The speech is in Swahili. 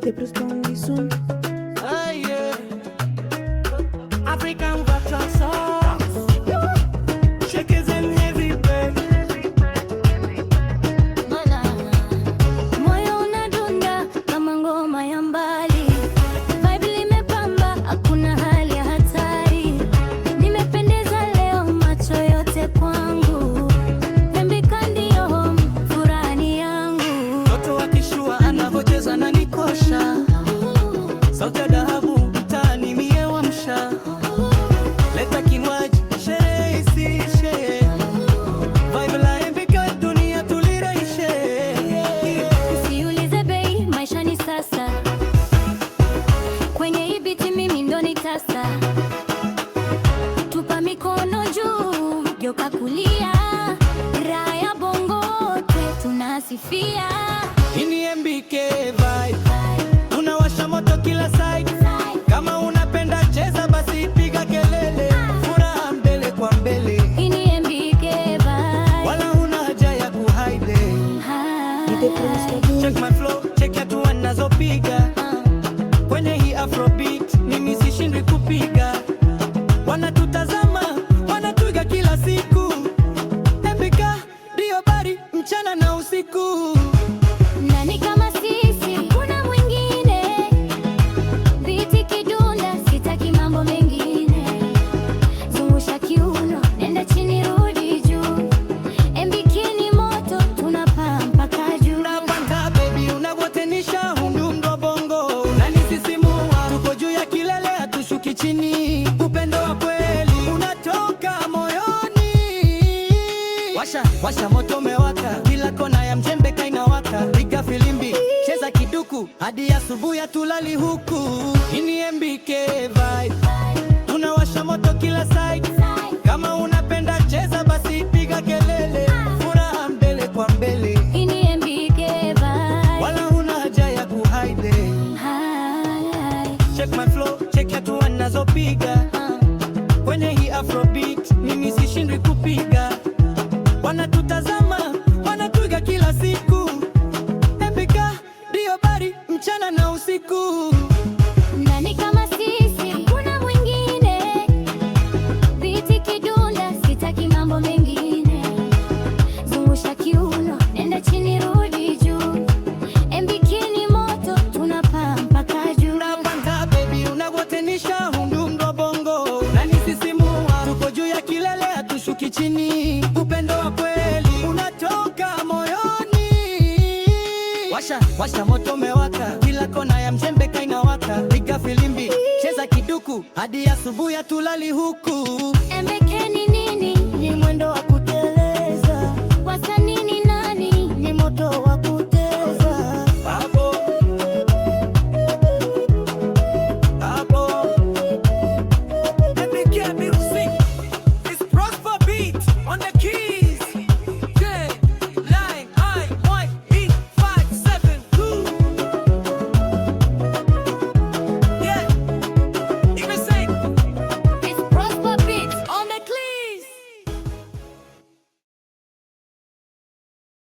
Ite presto un soon. Ah, yeah. African Virtual Songs. Shake them heavy, baby. Moyo unadunda kama ngoma ya mbali, vibe limepamba, hakuna hali ya hatari. Nimependeza leo, macho yote kwangu, pembika ndio furani yangu. Mtoto akishua anavocheza na nikosha, sauti ya dhahabu mtaani mie wamsha. Leta kinywaji sherehe isiishe, vibe la embika dunia tulirahishe. Usiulize bei, maisha ni sasa, kwenye hii biti mimi ndo nitasa. Tupa mikono juu, geuka kulia, raha ya bongo wote tunasifia. Ini MBK vibe, tunawasha moto kila side. Kama unapenda cheza basi piga kelele, furaha mbele kwa mbele. Ini MBK vibe, Wala huna haja ya kuhide. Ite presto Check my flow, check ya tu wanazopiga kwenye hii afrobeat, mimi sishindwi kupiga. Wanatutazama, wanatuiga kila siku. MBK ndio bari mchana na usiku. nani kama sisi, hakuna mwingine. Biti kidunda, sitaki mambo mengine. Zungusha kiuno, nenda chini rudi juu. MBK ni moto, tunapaa mpaka juu. Unapanda baby, unavotenisha hundundo bongo, unanisisimua. Tuko juu ya kilele, hatushuki chini. Upendo wa kweli unatoka moyoni. Washa moto umewaka, kila kona ya Mjembe kainawaka. Piga filimbi, cheza kiduku, hadi asubuhi hatulali huku. Ini MBK vibe, tunawasha moto kila side. Kama unapenda cheza basi piga kelele, furaha mbele kwa mbele. Ini MBK vibe. Wala huna haja ya kuhide. Hai. Check my flow, check ya tu wanazopiga kwenye hii afrobeat, mimi sishindwi kupiga. Wanatutazama, wanatuiga kila siku. MBK ndio bari mchana na usiku. Nani kama sisi, hakuna mwingine. Biti kidunda, sitaki mambo mengine. Zungusha kiuno, nenda chini rudi juu. MBK ni moto, tunapaa mpaka juu. Unapanda baby, unavotenisha hundundo bongo, unanisisimua. Tuko juu ya kilele, hatushuki chini. Upendo wa kweli unatoka moyoni. Washa moto umewaka, kila kona ya Mjembe kainawaka. Piga filimbi, cheza kiduku, hadi asubuhi hatulali huku. MBK ni